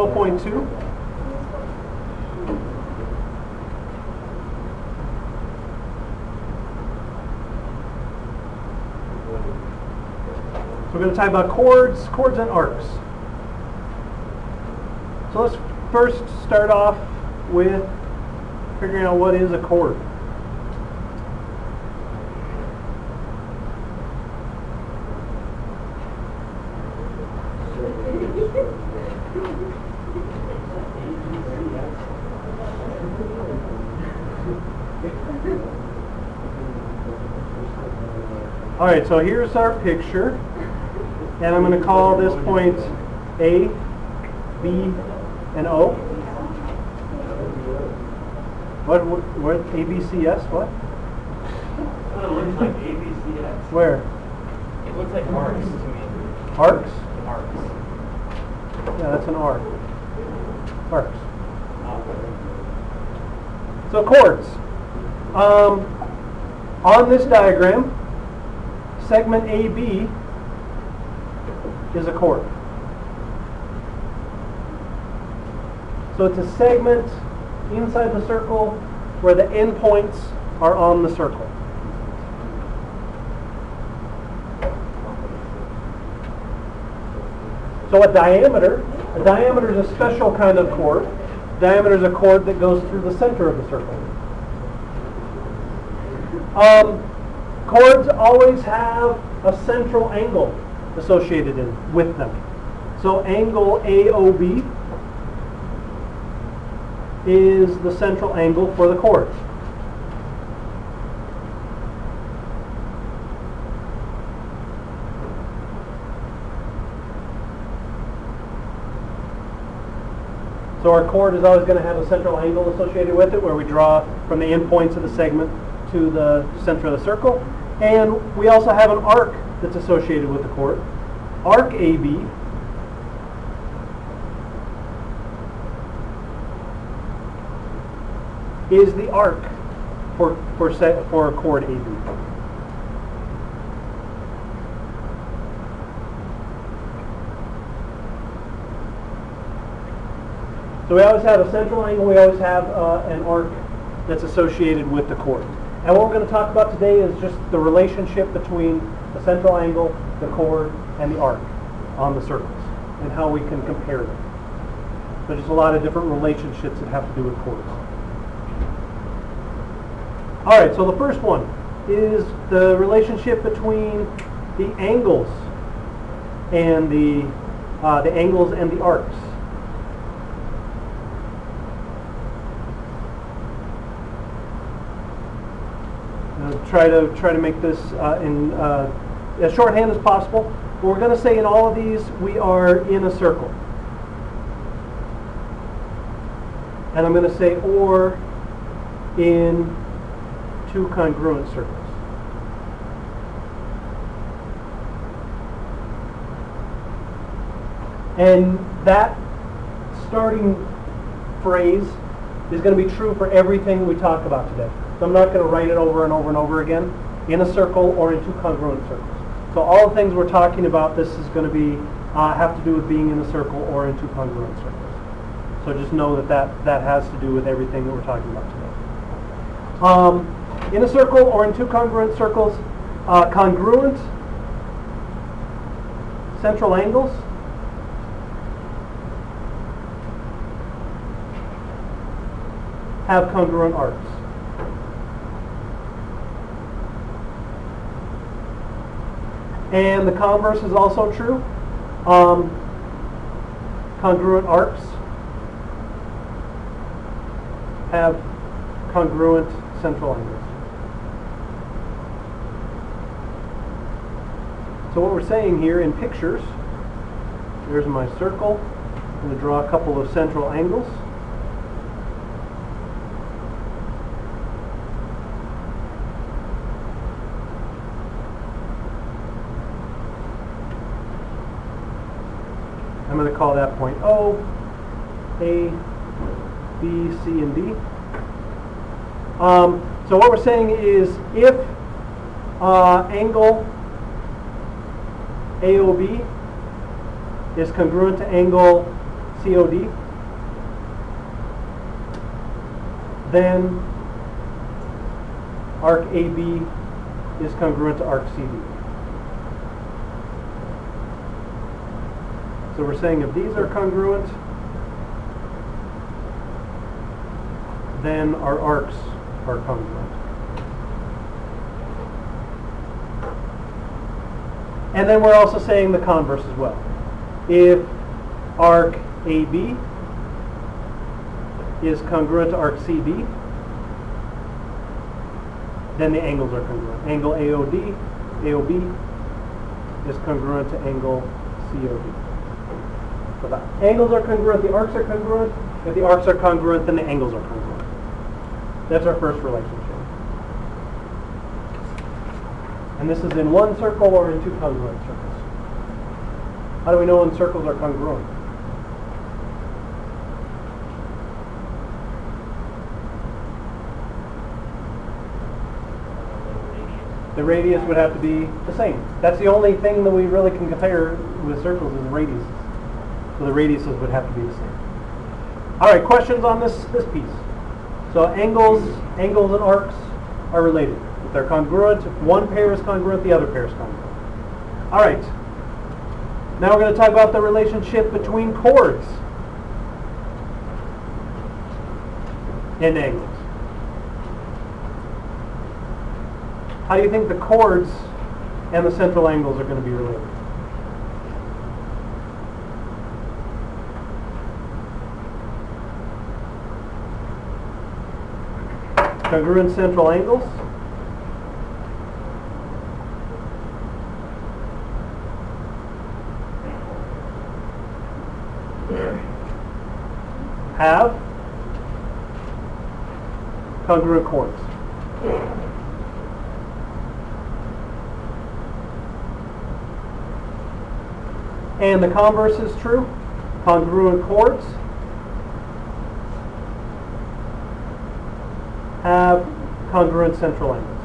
12.2. So we're going to talk about chords and arcs. So let's first start off with figuring out what is a chord. All right, so here's our picture, and I'm going to call this point A, B, and O. What A, B, C, S, what? It looks like A, B, C, S. Where? It looks like arcs to me. Arcs? Arcs. Yeah, that's an arc. Arcs. So chords. On this diagram, segment AB is a chord. So it's a segment inside the circle where the endpoints are on the circle. So a diameter is a special kind of chord. Diameter is a chord that goes through the center of the circle. Chords always have a central angle associated with them. So angle AOB is the central angle for the chord. So our chord is always going to have a central angle associated with it, where we draw from the endpoints of the segment to the center of the circle. And we also have an arc that's associated with the chord. Arc AB is the arc for chord AB. So we always have a central angle, we always have an arc that's associated with the chord. And what we're going to talk about today is just the relationship between the central angle, the chord, and the arc on the circles, and how we can compare them. So just a lot of different relationships that have to do with chords. All right, so the first one is the relationship between the angles and the angles and the arcs. Try to make this in as shorthand as possible. But we're going to say in all of these we are in a circle, and I'm going to say or in two congruent circles. And that starting phrase is going to be true for everything we talk about today. So I'm not going to write it over and over and over again in a circle or in two congruent circles. So all the things we're talking about, this is going to be have to do with being in a circle or in two congruent circles. So just know that has to do with everything that we're talking about today. In a circle or in two congruent circles, congruent central angles have congruent arcs. And the converse is also true. Congruent arcs have congruent central angles. So what we're saying here in pictures, there's my circle. I'm going to draw a couple of central angles. I'm going to call that point O, A, B, C, and D. So what we're saying is if angle AOB is congruent to angle COD, then arc AB is congruent to arc CD. So we're saying if these are congruent, then our arcs are congruent. And then we're also saying the converse as well. If arc AB is congruent to arc CD, then the angles are congruent. Angle AOB is congruent to angle COD. So the angles are congruent, the arcs are congruent. If the arcs are congruent, then the angles are congruent. That's our first relationship. And this is in one circle or in two congruent circles. How do we know when circles are congruent? The radius would have to be the same. That's the only thing that we really can compare with circles is radiuses. So the radiuses would have to be the same. All right, questions on this piece? So angles and arcs are related. If they're congruent, if one pair is congruent, the other pair is congruent. All right. Now we're going to talk about the relationship between chords and angles. How do you think the chords and the central angles are going to be related? Congruent central angles. Have congruent chords. And the converse is true. Congruent chords have congruent central angles.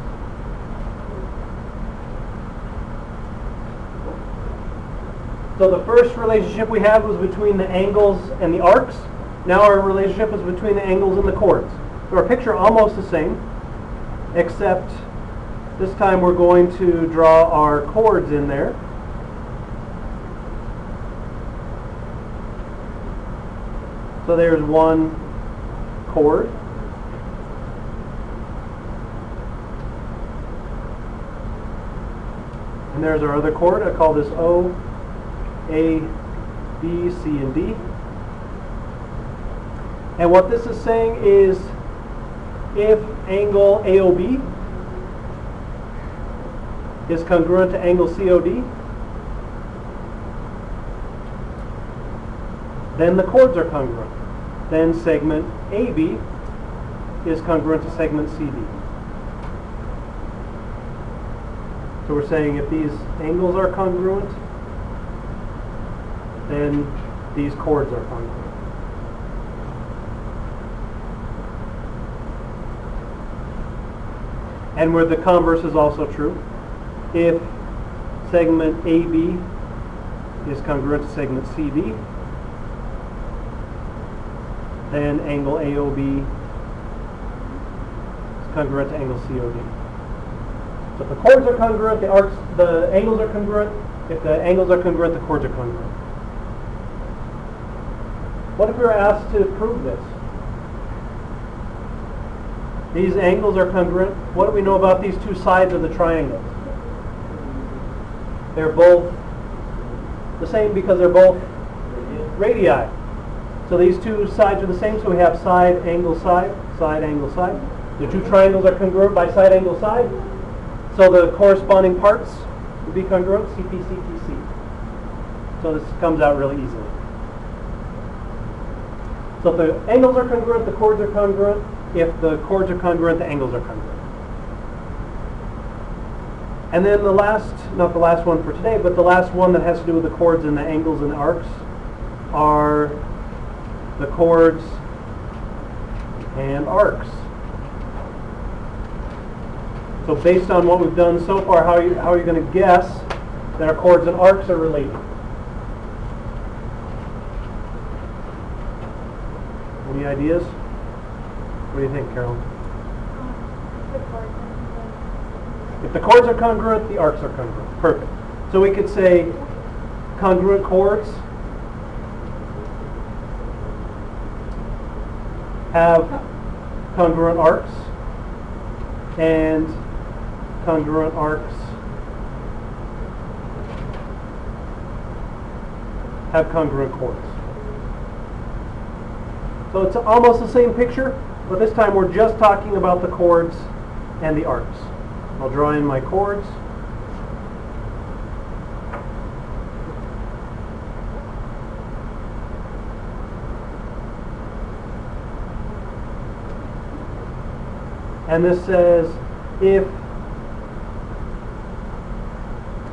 So the first relationship we had was between the angles and the arcs. Now our relationship is between the angles and the chords. So our picture almost the same, except this time we're going to draw our chords in there. So there's one chord. And there's our other chord. I call this O, A, B, C, and D. And what this is saying is if angle AOB is congruent to angle COD, then the chords are congruent. Then segment AB is congruent to segment CD. So we're saying if these angles are congruent, then these chords are congruent. And where the converse is also true. If segment AB is congruent to segment CD, then angle AOB is congruent to angle COD. So if the chords are congruent, the angles are congruent. If the angles are congruent, the chords are congruent. What if we were asked to prove this? These angles are congruent. What do we know about these two sides of the triangle? They're both the same because they're both radii. So these two sides are the same, so we have side, angle, side, side, angle, side. The two triangles are congruent by side, angle, side. So the corresponding parts would be congruent, CP, CP, C. So this comes out really easily. So if the angles are congruent, the chords are congruent. If the chords are congruent, the angles are congruent. And then the last, not the last one for today, but the last one that has to do with the chords and the angles and the arcs are the chords and arcs. So based on what we've done so far, how are you going to guess that our chords and arcs are related? Any ideas? What do you think, Carolyn? If the chords are congruent, the arcs are congruent. Perfect. So we could say congruent chords have congruent arcs, and congruent arcs have congruent chords. So it's almost the same picture, but this time we're just talking about the chords and the arcs. I'll draw in my chords. And this says if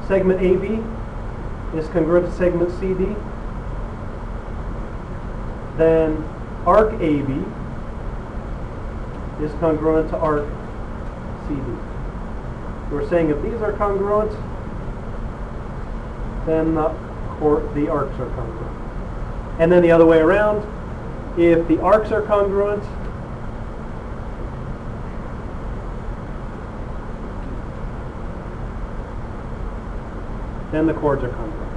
segment AB is congruent to segment CD, then arc AB is congruent to arc CD. We're saying if these are congruent, then the arcs are congruent. And then the other way around, if the arcs are congruent, then the chords are congruent.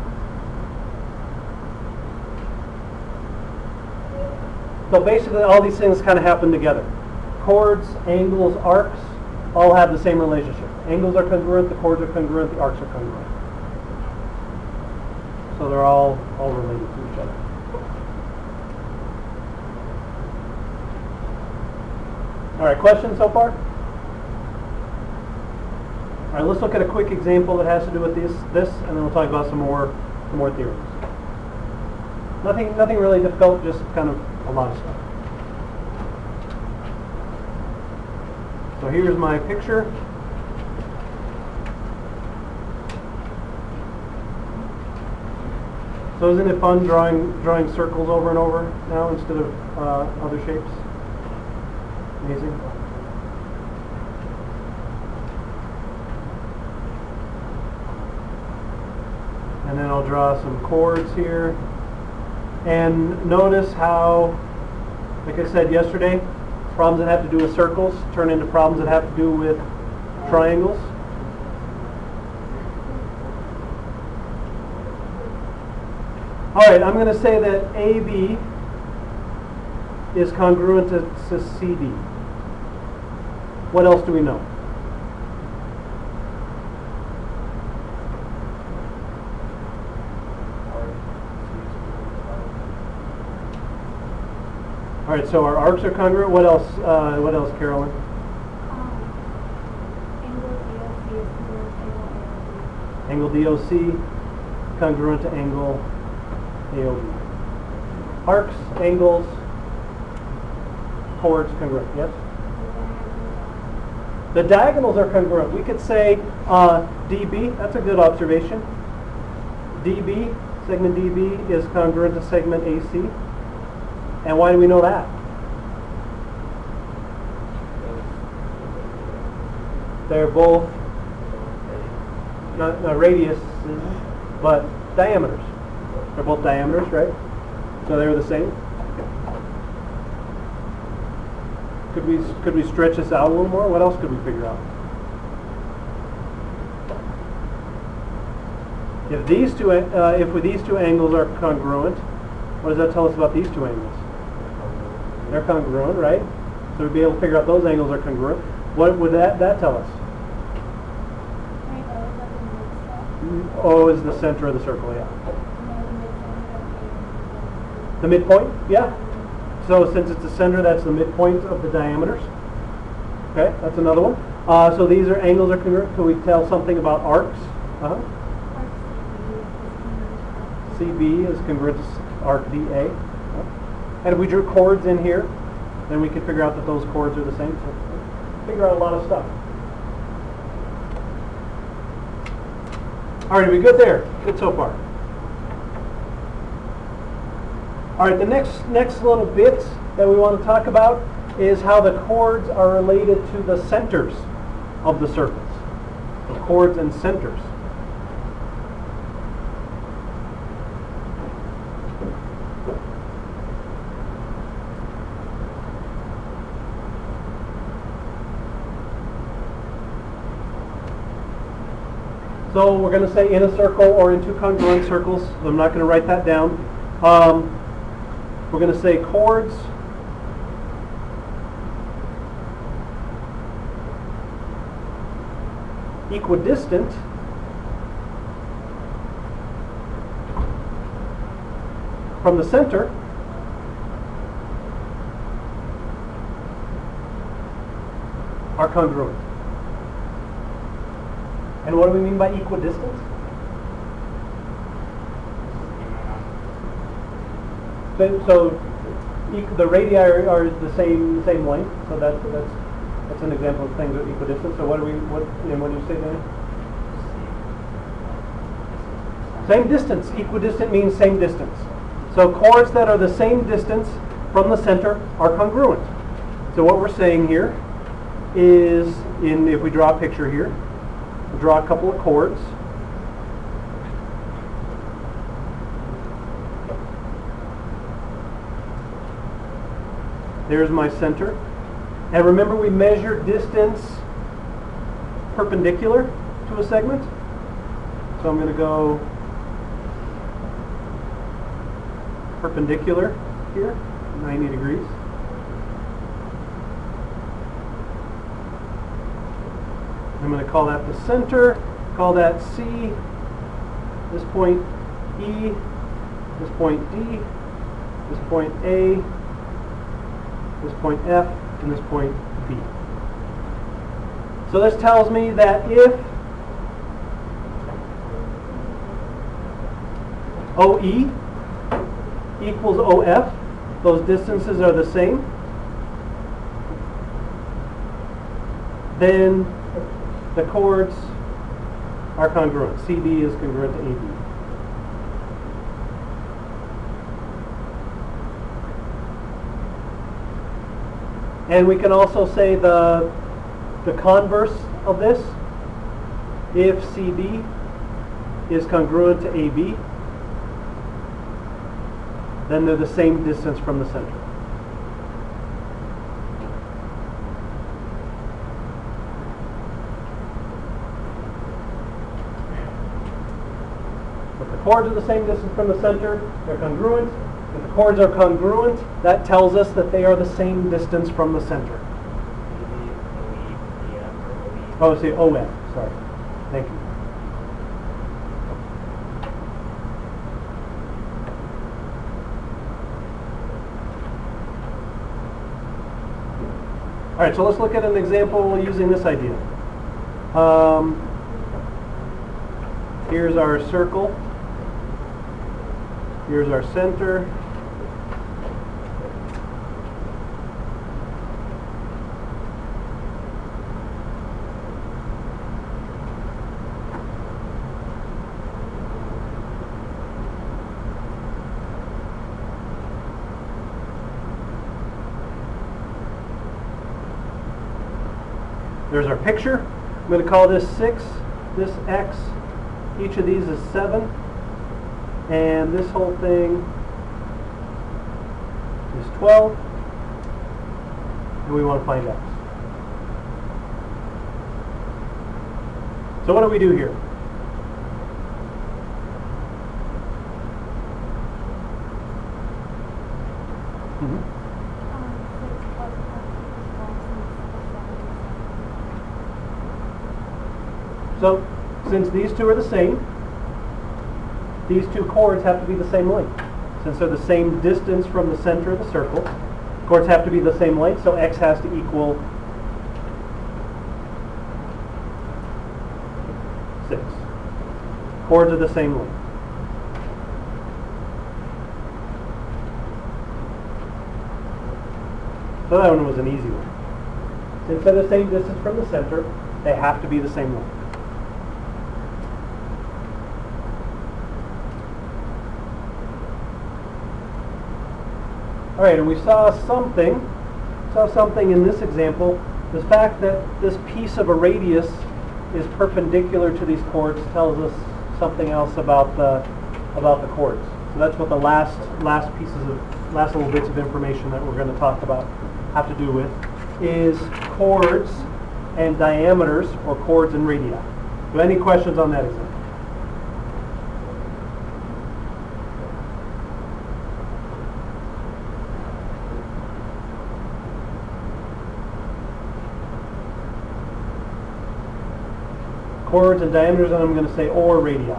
So basically all these things kind of happen together. Chords, angles, arcs all have the same relationship. Angles are congruent, the chords are congruent, the arcs are congruent. So they're all related to each other. All right, questions so far? All right, let's look at a quick example that has to do with this, and then we'll talk about some more theorems. Nothing really difficult, just kind of a lot of stuff. So here's my picture. So isn't it fun drawing circles over and over now instead of other shapes? Amazing. And then I'll draw some chords here. And notice how, like I said yesterday, problems that have to do with circles turn into problems that have to do with triangles. All right, I'm going to say that AB is congruent to CD. What else do we know? All right, so our arcs are congruent. What else? What else, Carolyn? Angle DOC congruent to angle AOB. Arcs, angles, chords congruent. Yes. The diagonals are congruent. We could say DB. That's a good observation. DB, segment DB, is congruent to segment AC. And why do we know that? They're both not radiuses, but diameters. They're both diameters, right? So they're the same. Could we stretch this out a little more? What else could we figure out? If these two angles are congruent, what does that tell us about these two angles? They're congruent, right? So we'd be able to figure out those angles are congruent. What would that tell us? O is the center of the circle, yeah. The midpoint, yeah. So since it's the center, that's the midpoint of the diameters. Okay, that's another one. So these are angles are congruent. Can we tell something about arcs? CB is congruent to arc DA. And if we drew chords in here, then we could figure out that those chords are the same. So figure out a lot of stuff. All right, are we good there? Good so far. All right, the next little bit that we want to talk about is how the chords are related to the centers of the circles. The chords and centers. So we're going to say in a circle or in two congruent circles. I'm not going to write that down. We're going to say chords equidistant from the center are congruent. And what do we mean by equidistant? So the radii are the same length. So that's an example of things that are equidistant. So what do you say there? Same distance. Equidistant means same distance. So chords that are the same distance from the center are congruent. So what we're saying here is, if we draw a picture here, we'll draw a couple of chords. There's my center. And remember, we measure distance perpendicular to a segment. So I'm going to go perpendicular here, 90 degrees. I'm going to call that the center, call that C, this point E, this point D, this point A, this point F, and this point B. So this tells me that if OE equals OF, those distances are the same, then the chords are congruent. CD is congruent to AB. And we can also say the converse of this. If CD is congruent to AB, then they're the same distance from the center. If the chords are the same distance from the center, they're congruent. If the chords are congruent, that tells us that they are the same distance from the center. Oh, see, OF, sorry. Thank you. All right, so let's look at an example using this idea. Here's our circle. Here's our center. There's our picture. I'm going to call this 6, this X. Each of these is 7. And this whole thing is 12. And we want to find X. So what do we do here? So, since these two are the same, these two chords have to be the same length. Since they're the same distance from the center of the circle, chords have to be the same length, so X has to equal 6. Chords are the same length. So that one was an easy one. Since they're the same distance from the center, they have to be the same length. All right, and we saw something in this example. The fact that this piece of a radius is perpendicular to these chords tells us something else about the chords. So that's what the last little bits of information that we're going to talk about have to do with is chords and diameters, or chords and radii. So any questions on that example? Chords and diameters, and I'm going to say or radii.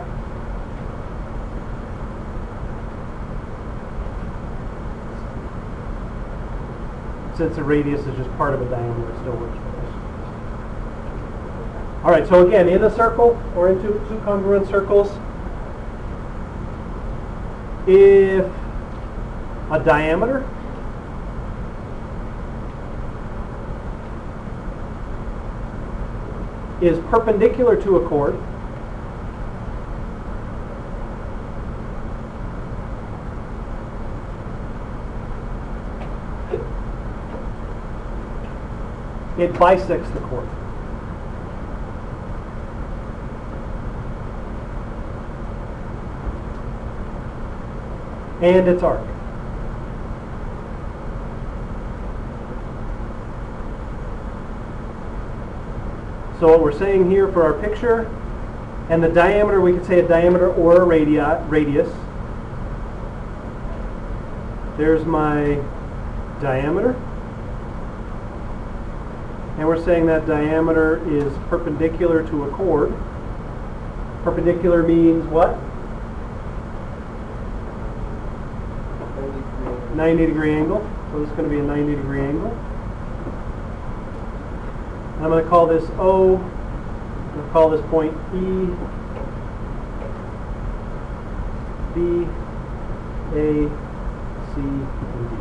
Since the radius is just part of a diameter, it still works for us. All right, so again, in a circle or in two congruent circles, if a diameter is perpendicular to a chord, it bisects the chord. And its arc. So what we're saying here for our picture, and the diameter, we could say a diameter or a radius. There's my diameter. And we're saying that diameter is perpendicular to a chord. Perpendicular means what? 90-degree angle. So this is going to be a 90-degree angle. I'm going to call this O. I'm going to call this point E, B, A, C, and D.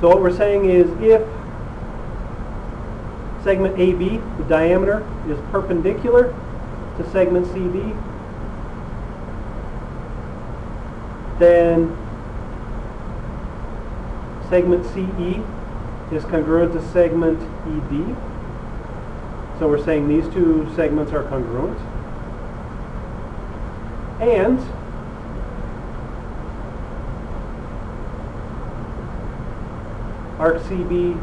So what we're saying is if segment AB, the diameter, is perpendicular to segment CB, then segment CE is congruent to segment ED. So we're saying these two segments are congruent. And arc CB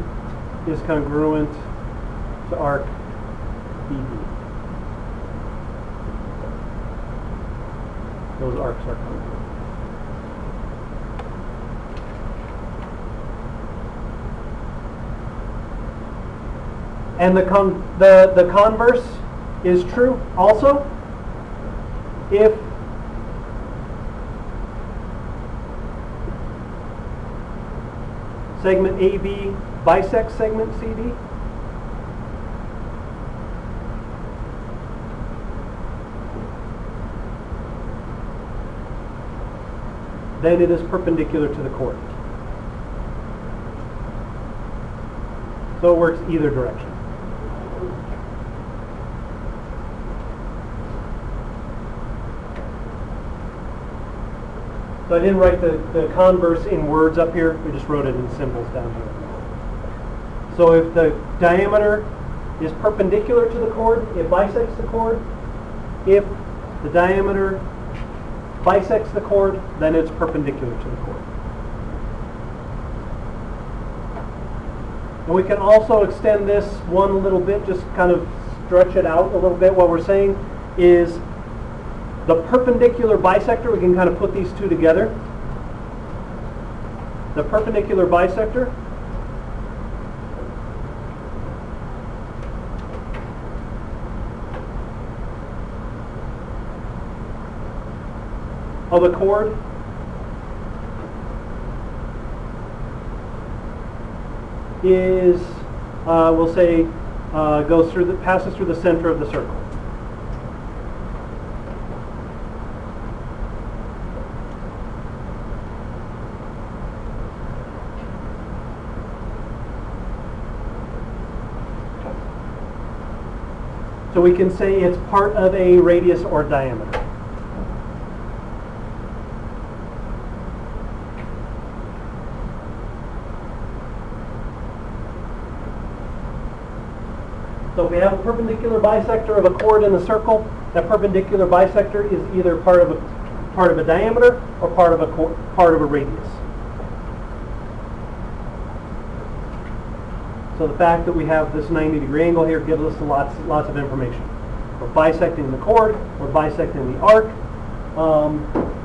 is congruent to arc BD. Those arcs are congruent. And the converse is true also. If segment AB bisects segment CD, then it is perpendicular to the chord. So it works either direction. So I didn't write the converse in words up here, we just wrote it in symbols down here. So if the diameter is perpendicular to the chord, it bisects the chord. If the diameter bisects the chord, then it's perpendicular to the chord. And we can also extend this one little bit, just kind of stretch it out a little bit. What we're saying is the perpendicular bisector, we can kind of put these two together. The perpendicular bisector of a chord is, we'll say, passes through the center of the circle. So we can say it's part of a radius or diameter. So if we have a perpendicular bisector of a chord in a circle, that perpendicular bisector is either part of a diameter or part of a radius. So the fact that we have this 90-degree angle here gives us lots of information. We're bisecting the chord, we're bisecting the arc.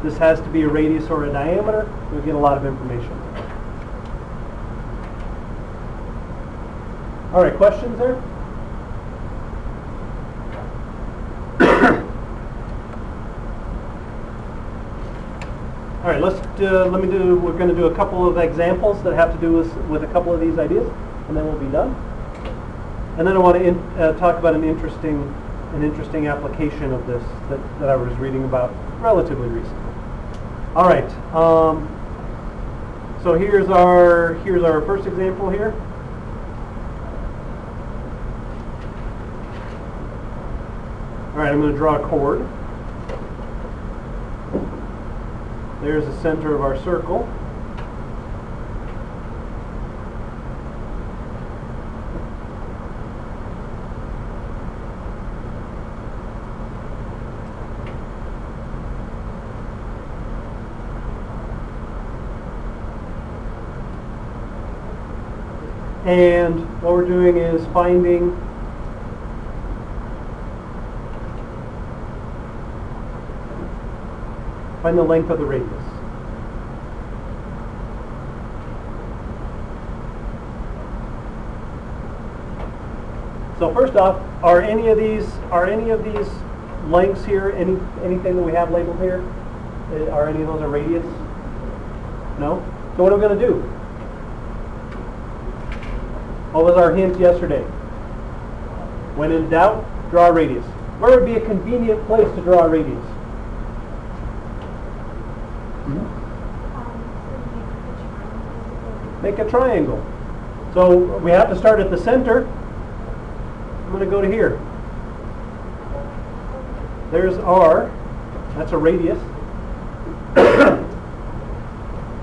This has to be a radius or a diameter. We get a lot of information. All right, questions there? All right, we're going to do a couple of examples that have to do with a couple of these ideas, and then we'll be done. And then I want to talk about an interesting application of this that I was reading about relatively recently. All right, so here's our first example here. All right, I'm going to draw a chord. There's the center of our circle. And what we're doing is find the length of the radius. So first off, are any of these lengths here, anything that we have labeled here, are any of those a radius? No? So what are we going to do? What was our hint yesterday? When in doubt, draw a radius. Where would be a convenient place to draw a radius? Make a triangle. So we have to start at the center. I'm going to go to here. There's R. That's a radius.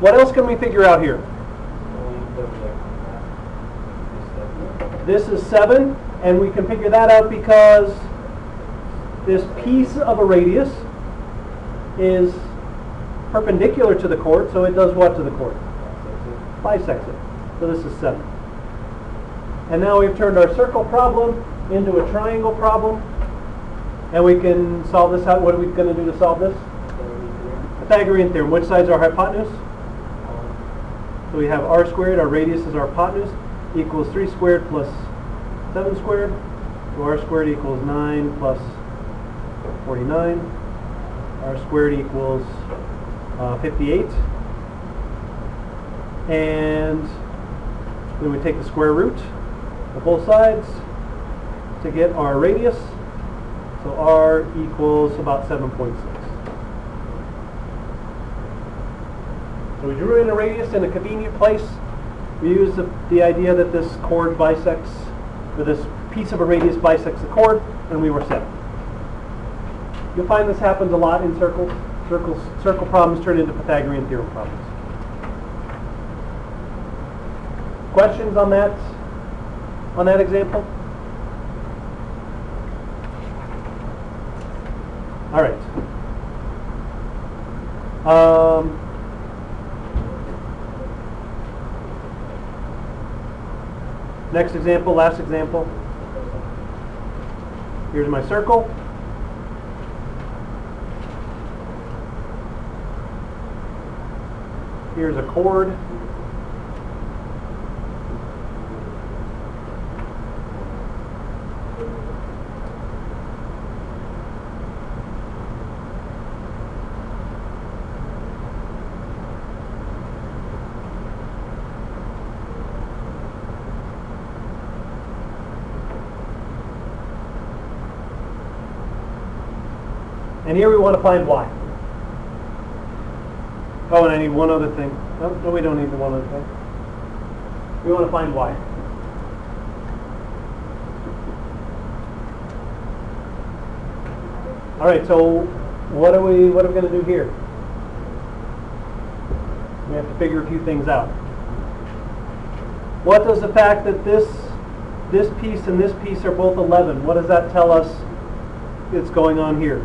What else can we figure out here? This is 7, and we can figure that out because this piece of a radius is perpendicular to the chord, so it does what to the chord? Bisects it. So this is 7. And now we've turned our circle problem into a triangle problem, and we can solve this out. What are we going to do to solve this? Pythagorean theorem. Which side's our hypotenuse? So we have r squared, our radius is our hypotenuse, equals 3 squared plus 7 squared. So r squared equals 9 plus 49. R squared equals 58. And then we take the square root of both sides to get our radius. So r equals about 7.6. So we drew in a radius in a convenient place. We used the idea that this chord bisects, or this piece of a radius bisects the chord, and we were set. You'll find this happens a lot in circles. Circle problems turn into Pythagorean theorem problems. Questions on that example? All right. Next example, last example. Here's my circle. Here's a chord. And here we want to find y. Oh, and I need one other thing. No, we don't need the one other thing. We want to find y. All right, so what are we going to do here? We have to figure a few things out. What does the fact that this piece and this piece are both 11, what does that tell us is going on here?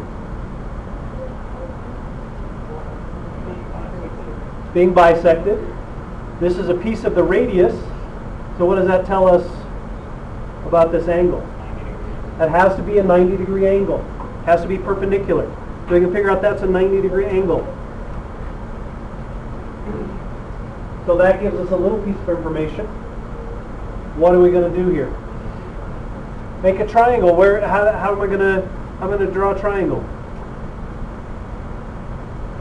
Being bisected. This is a piece of the radius. So what does that tell us about this angle? That has to be a 90-degree angle. Has to be perpendicular. So we can figure out that's a 90-degree angle. So that gives us a little piece of information. What are we going to do here? Make a triangle. How am I going to? I'm going to draw a triangle.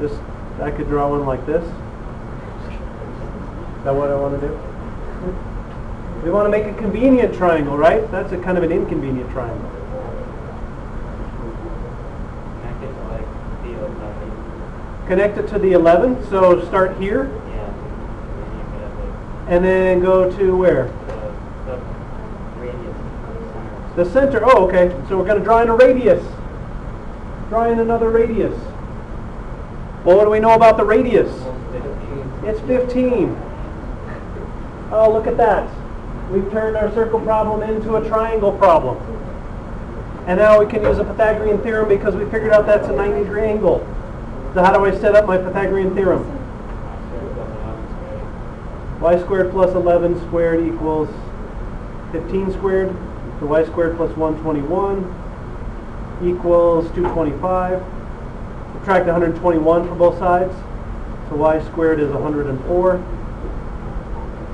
Just I could draw one like this. Is that what I want to do? We want to make a convenient triangle, right? That's a kind of an inconvenient triangle. Connect it to the 11. So start here. And then go to where? The center. Oh, okay. So we're going to draw in a radius. Draw in another radius. Well, what do we know about the radius? It's 15. Oh, look at that. We've turned our circle problem into a triangle problem. And now we can use a Pythagorean theorem because we figured out that's a 90-degree angle. So how do I set up my Pythagorean theorem? Y squared plus 11 squared equals 15 squared. So y squared plus 121 equals 225. Subtract 121 from both sides. So y squared is 104.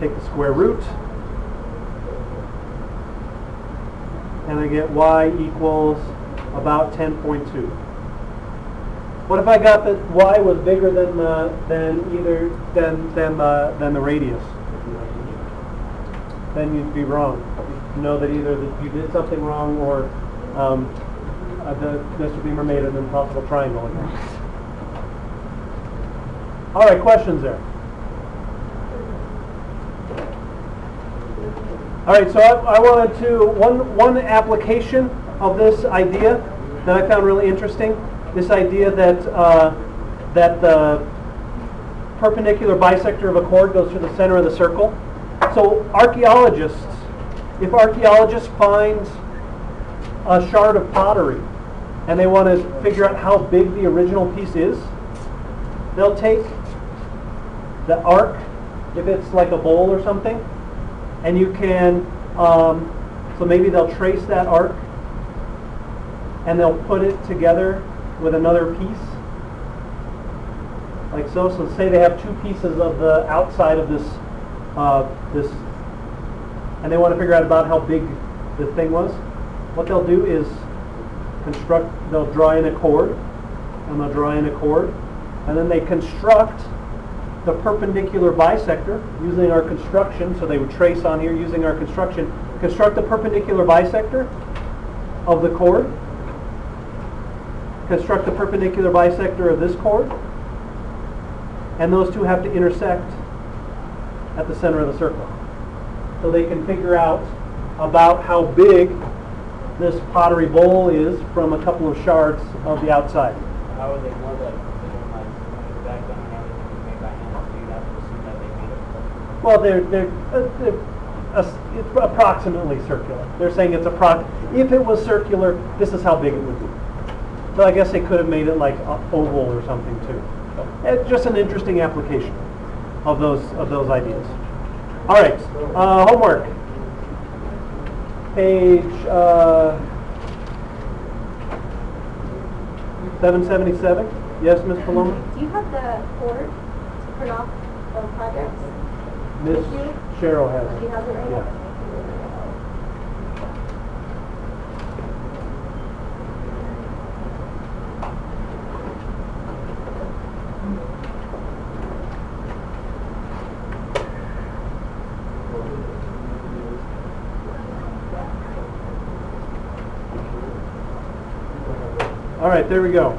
Take the square root. And I get y equals about 10.2. What if I got that y was bigger than the radius? Then you'd be wrong. You know that either that you did something wrong or Mr. Beamer made an impossible triangle again. All right, questions there? All right, so I wanted to one application of this idea that I found really interesting. This idea that that the perpendicular bisector of a chord goes through the center of the circle. So archaeologists, if archaeologists find a shard of pottery and they want to figure out how big the original piece is, they'll take the arc, if it's like a bowl or something, and you can, so maybe they'll trace that arc and they'll put it together with another piece, like so. So say they have two pieces of the outside of this, and they want to figure out about how big the thing was. What they'll do is they'll draw in a chord, and they'll draw in a chord, and then they construct the perpendicular bisector using our construction. So they would trace on here using our construction, construct the perpendicular bisector of the chord, construct the perpendicular bisector of this chord, and those two have to intersect at the center of the circle. So they can figure out about how big this pottery bowl is from a couple of shards of the outside. How would they know that? Back then when everything was made by hand, so you'd have to assume that they made it. Well, it's approximately circular. They're saying it's if it was circular, this is how big it would be. So I guess they could have made it like oval or something too. So it's just an interesting application of those ideas. All right, homework. Page 777. Yes, Ms. Paloma? Do you have the chord to print off the projects? Miss Cheryl has Do you it. have it right Yeah. now? All right, there we go.